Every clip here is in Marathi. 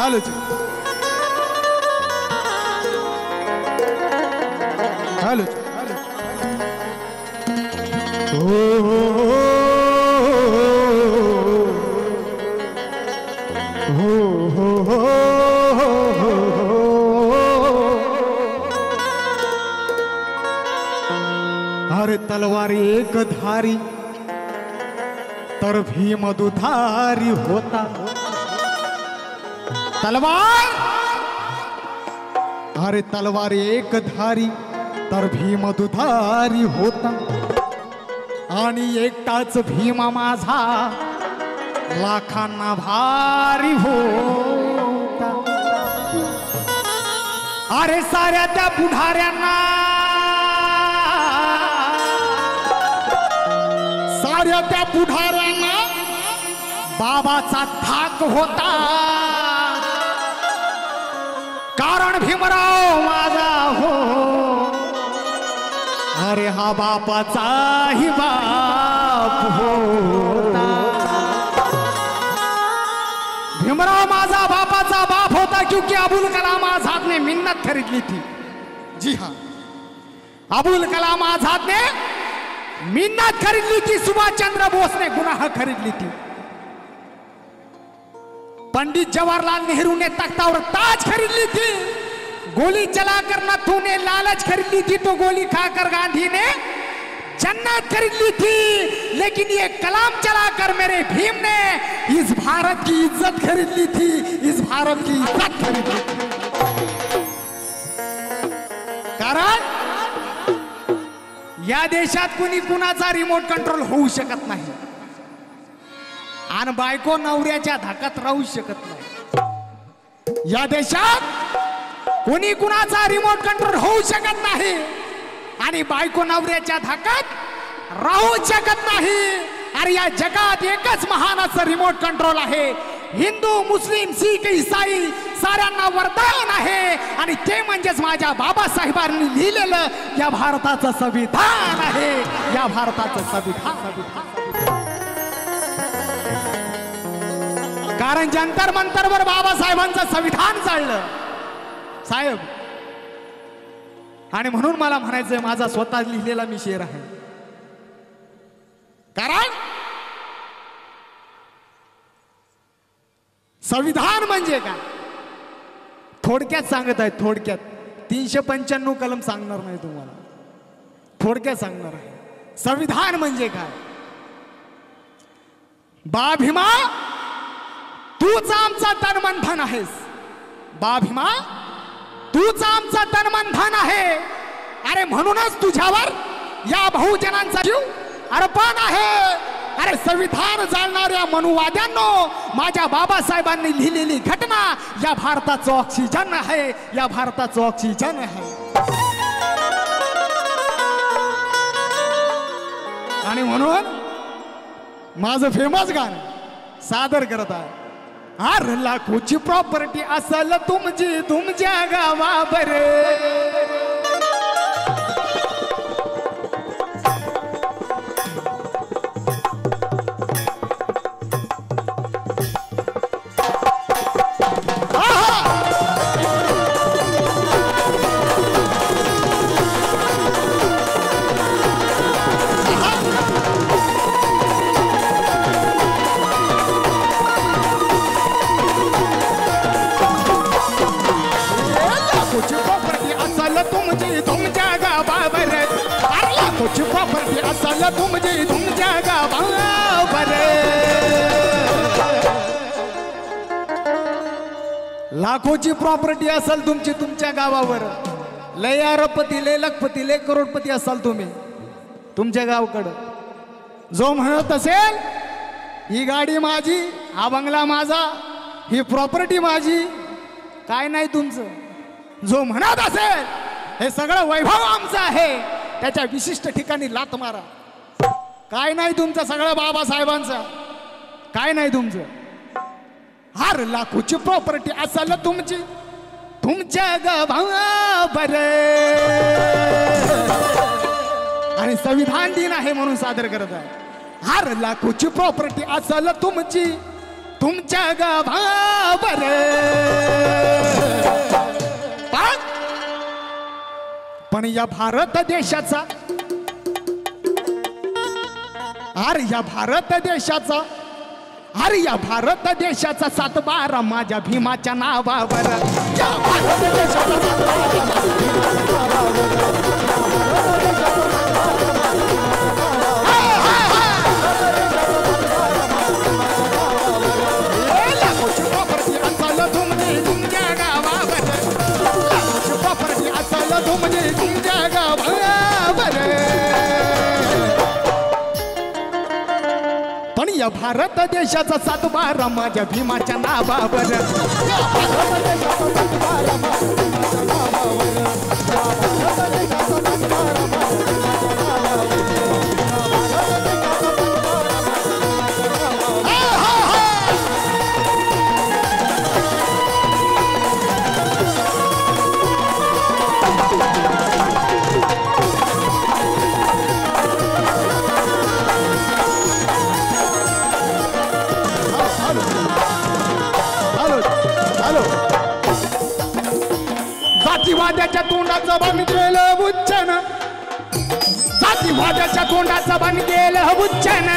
हॅलो हॅलो अरे तलवार एक धारी तर भीम दुधारी होता। तलवार अरे तलवार एक धारी तर भीम दुधारी होता आणि एकटाच भीमा माझा लाखांना भारी होता। अरे साऱ्या त्या पुढाऱ्यांना साऱ्या त्या पुढाऱ्यांना बाबाचा धाक होता कारण भीमराव माझा हो अरे हा बापाचाही बाप होता। भीमराव माझा बापाचा बाप होता क्योंकि अबुल कलाम आजाद ने मिन्नत खरीदली थी। जी हाँ, अबुल कलाम आजाद ने मिन्नत खरीद ली थी, सुभाष चंद्र बोस ने गुनाह खरीद ली थी, पंडित जवाहरलाल नेहरू ने तख्ता और ताज खरीद ली थी, गोली चलाकर नथु ने लालच खरीद ली थी तो गोली खाकर गांधी ने जन्नत खरीद ली थी। लेकिन ये कलाम चलाकर मेरे भीम ने इस भारत की इज्जत खरीद ली थी, इस भारत की इज्जत खरीद ली थी। कारण या देशात कुणी कुणाचा रिमोट कंट्रोल होऊ शकत नाही आणि बायको नवऱ्याच्या धाकात राहू शकत नाही। या देशात कोणी कुणाचा रिमोट कंट्रोल होऊ शकत नाही आणि बायको नवऱ्याच्या धाकात राहू शकत नाही। अरे या जगात एकच महान असं रिमोट कंट्रोल आहे, हिंदू मुस्लिम शीख ईसाई साऱ्यांना वरदान आहे आणि ते म्हणजेच माझ्या बाबासाहेबांनी लिहिलेलं या भारताचं संविधान आहे, या भारताचं संविधान। कारण जंतर मंतरवर बाबासाहेबांचं संविधान चाललं साहेब। आणि म्हणून मला म्हणायचंय माझा स्वतः लिहिलेला मी शेर आहे। कारण संविधान म्हणजे काय थोडक्यात सांगत आहे, थोडक्यात 395 कलम सांगणार नाही तुम्हाला, थोडक्यात सांगणार आहे। संविधान म्हणजे काय, बा भीमा तूच आमचा तनमन आहेस, बा भीमा तूच आमचा तनमन धन आहे। अरे म्हणूनच तुझ्यावर या बहुजनांचा जीव अर्पण आहे। अरे संविधान जाणणाऱ्या मनुवाद्यांनो, माझ्या बाबासाहेबांनी लिहिलेली घटना या भारताचं ऑक्सिजन आहे, या भारताचं ऑक्सिजन आहे। आणि म्हणून माझं फेमस गाणं सादर करत आहे। हर लाखोची प्रॉपर्टी असल तुमची तुमच्या गावावर, लाखोची प्रॉपर्टी असल तुमची तुमच्या गावावर, लाखोची प्रॉपर्टी असल तुमची तुमच्या गावावर, लय अरबपती लय लखपती लय करोडपती असाल तुम्ही तुमच्या गावकडं, जो म्हणत असेल ही गाडी माझी, हा बंगला माझा, ही प्रॉपर्टी माझी, काय नाही तुमचं, जो म्हणत असेल हे सगळं वैभव आमचं आहे, त्याच्या विशिष्ट ठिकाणी लात मारा, काय नाही तुमचं, सगळं बाबासाहेबांचं, काय नाही तुमचं। हर लाखोची प्रॉपर्टी असल तुमची तुमच्या गावावर, आणि संविधान दिन आहे म्हणून सादर करत आहे। हर लाखोची प्रॉपर्टी असल तुमची तुमच्या गावावर पण या भारत देशाचा अरे या भारत देशाचा अरे या भारत देशाचा 7/12 माझ्या भीमाच्या नावावर या भारत देशाचा 7/12 पण या भारत देशाचा 7/12 माझ्या भीमाच्या नावावर जातीवाद्याच्या तोंडाचं बन गेलं बुच्चन जातीवाद्याच्या तोंडाचं बन गेलं बुच्चन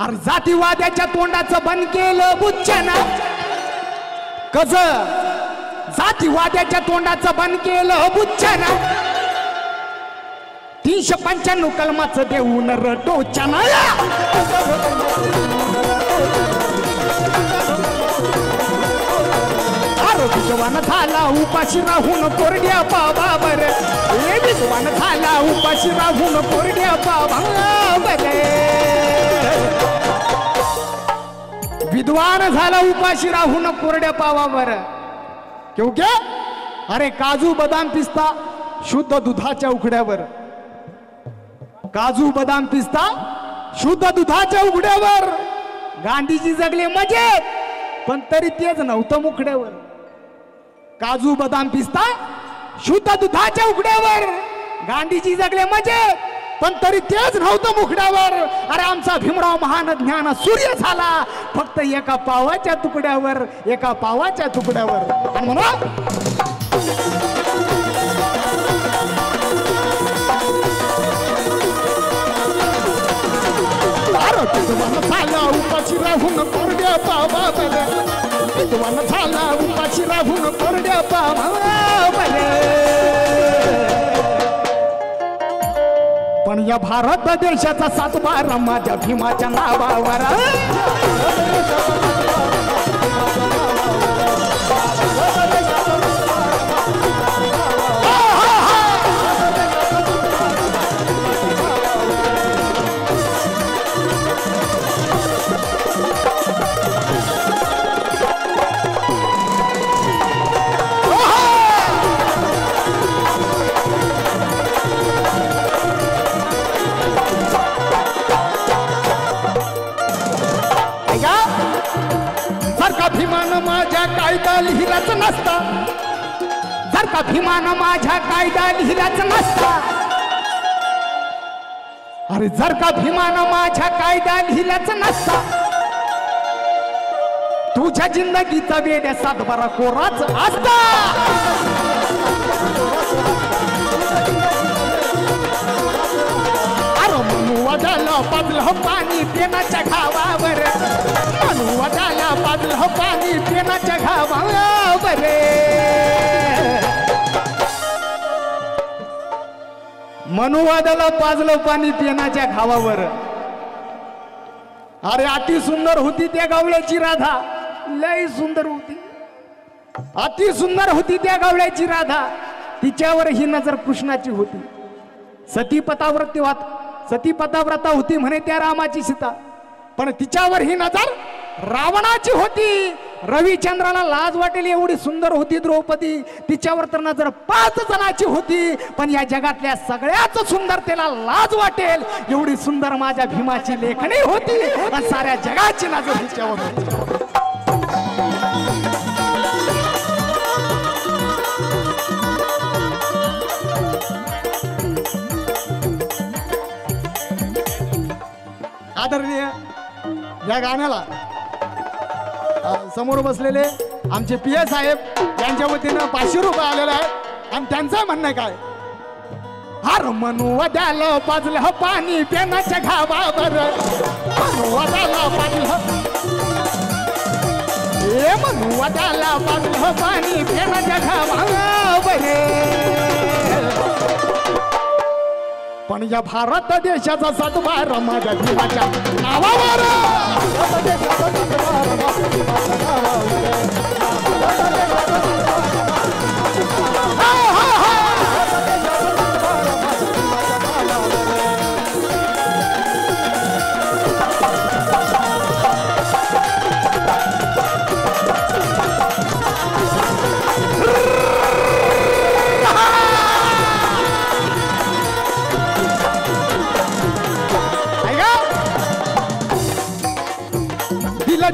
अरे जातीवाद्याच्या तोंडाचं बन केलं बुच्चन कस जातीवाद्याच्या तोंडाचं बन केलं बुच्चन 395 कलमाचं देऊन रटोचन विद्वान झाला उपाशी राहून कोरड्या पावावर विद्वान झाला उपाशी राहून कोरड्या पावावर विद्वान झाला उपाशी राहून कोरड्या पावावर क्योंकि अरे काजू बदाम पिस्ता शुद्ध दुधाच्या उघड्यावर काजू बदाम पिस्ता शुद्ध दुधाच्या उघड्यावर गांधीजी जगले मजेत पण तरी तेच नव्हतं मुखड्यावर काजू बदाम पिस्ता शुद्ध दुधाच्या उघड्यावर गांधीजी जगले मजेत पण तरी तेच नव्हतं मुखड्यावर अरे आमचा भीमराव महान ज्ञान सूर्य झाला फक्त एका पावाच्या तुकड्यावर एका पावाच्या तुकड्यावर आणि म्हणून झाला उपाशी राहून कोरड्या पावावर विद्वान झाला उपाशी राहून कोरड्या पावावर पण या भारत देशाचा 7/12 माझ्या भीमाच्या नावावर भीमान माझ्या कायदा लिहिलाच नसता जर का भीमान माझ्या कायदा लिहिलाच नसता अरे जर का भीमान माझ्या कायदा लिहिलाच नसता तुझ्या जिंदगीचा वेड्या 7/12 कोराच असता अरे मनुवादाला पाजलं पाणी पेनाच्या घावावर मनुवादाला पाजलं पाणी पेनाच्या घावावर मनुवादाला पाजलं पाणी पेनाच्या घावावर अरे अति सुंदर होती त्या गावळ्याची राधा लय सुंदर होती अति सुंदर होती त्या गावळ्याची राधा तिच्यावर ही नजर कृष्णाची होती सतीपताव्रता होती म्हणे त्या रामाची सीता पण तिच्यावर ही नजर रावणाची होती रविचंद्राला लाज वाटेल एवढी सुंदर होती द्रौपदी तिच्यावर तर नजर 5 जणांची होती पण या जगातल्या सगळ्याच सुंदरतेला लाज वाटेल एवढी सुंदर माझ्या भीमाची लेखणी होती आणि साऱ्या जगाची नजर तिच्यावर होती आदरणीय या गाण्याला समोर बसलेले आमचे पीए साहेब यांच्या वतीनं 500 रुपये आलेले आहेत आणि त्यांचं म्हणणं काय हर मनुवद्याला पाजलं पाणी पेनाच्या घावावर मनुवद्याला पाजलं ए मनुवद्याला पाजलं पाणी पेनाच्या घावावर पण या भारत देशाचा सद्भार माझ्या भीमाच्या नावावर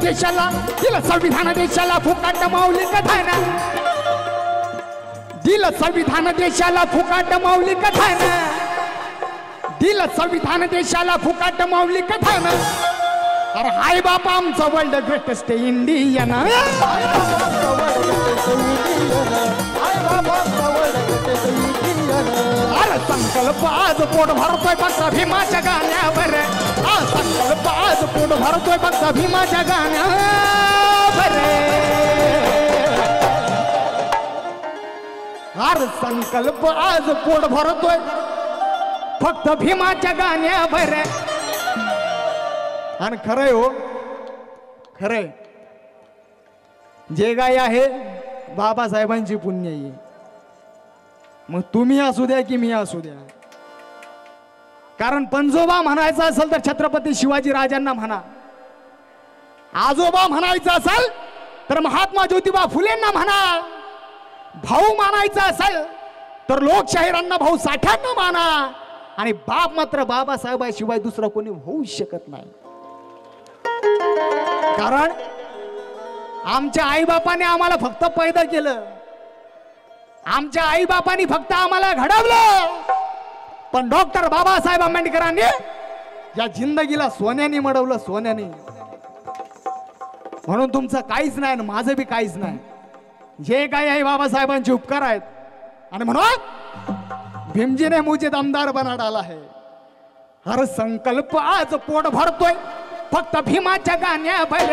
देशाला दिलं संविधान देशाला फुकाट माऊली कथाना दिलं संविधान देशाला फुकाट माऊली कथाना दिलं संविधान देशाला फुकाट माऊली कथाना अरे हाय बापा आमचं वर्ल्ड ग्रेटेस्ट इंडियन अरे संकल्प आज पोट भरतोय फक्त भीमाच्या गाण्यावर संकल्प आज पोट भरतोय फक्त भीमाच्या गाण्यावर अरे संकल्प आज पोट भरतोय फक्त भीमाच्या गाण्यावर आणि खरंय हो खरंय जे काय आहे बाबासाहेबांची पुण्य आहे मग तुम्ही असू द्या की मी असू द्या कारण पंजोबा म्हणायचं असेल तर छत्रपती शिवाजी राजांना म्हणा आजोबा म्हणायचं असेल तर महात्मा ज्योतिबा फुलेंना म्हणा भाऊ मानायचं असेल तर लोकशाहीरांना भाऊ साठ्यांना माना आणि बाप मात्र बाबासाहेबाशिवाय दुसरा कोणी होऊ शकत नाही कारण आमच्या आईबापाने आम्हाला फक्त पैदा केलं आमच्या आईबापांनी फक्त आम्हाला घडवलं पण डॉक्टर बाबासाहेब आंबेडकरांनी या जिंदगीला सोन्याने मडवलं सोन्याने म्हणून तुमचं काहीच नाही आणि माझं बी काहीच नाही जे काही आहे बाबासाहेबांचे उपकार आहेत आणि म्हणून भीमजी ने मुझे दमदार बना डाला है हर संकल्प आज पोट भरतोय फक्त भीमाच्या गाण्यावर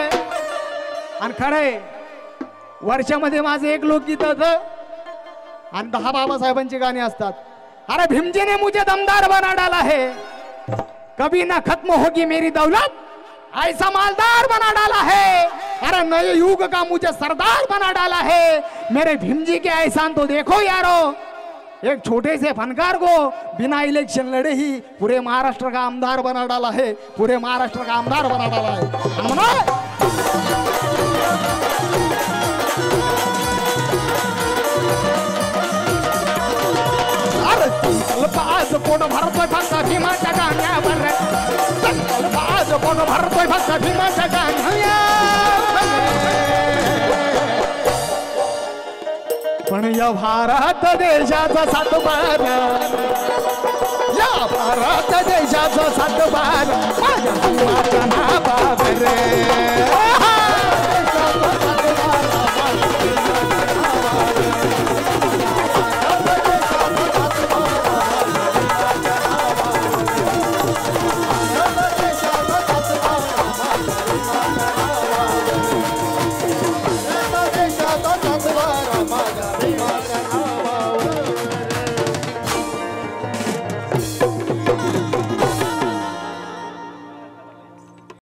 आणि खरंय वर्षामध्ये माझं एक लोकगीत होतं आणि 10 बाबासाहेबांची गाणी असतात अरे भीमजी ने मुझे दमदार बना डाला है कभी ना खत्म होगी मेरी दौलत ऐसा मालदार बना डाला है अरे नए युग का मुझे सरदार बना डाला है मेरे भीमजी के एहसान तो देखो यारो एक छोटे से फनकार को बिना इलेक्शन लड़े ही पूरे महाराष्ट्र का आमदार बना डाला है पूरे महाराष्ट्र का आमदार बना डाला है संकल्प आज पोट भरतोय फक्त भीमाच्या गाण्यावर संकल्प आज पोट भरतोय फक्त भीमाच्या गाण्यावर पण या भारत देशाचा सातबार या भारत देशाचा सातबार माझ्या भीमाच्या नावावर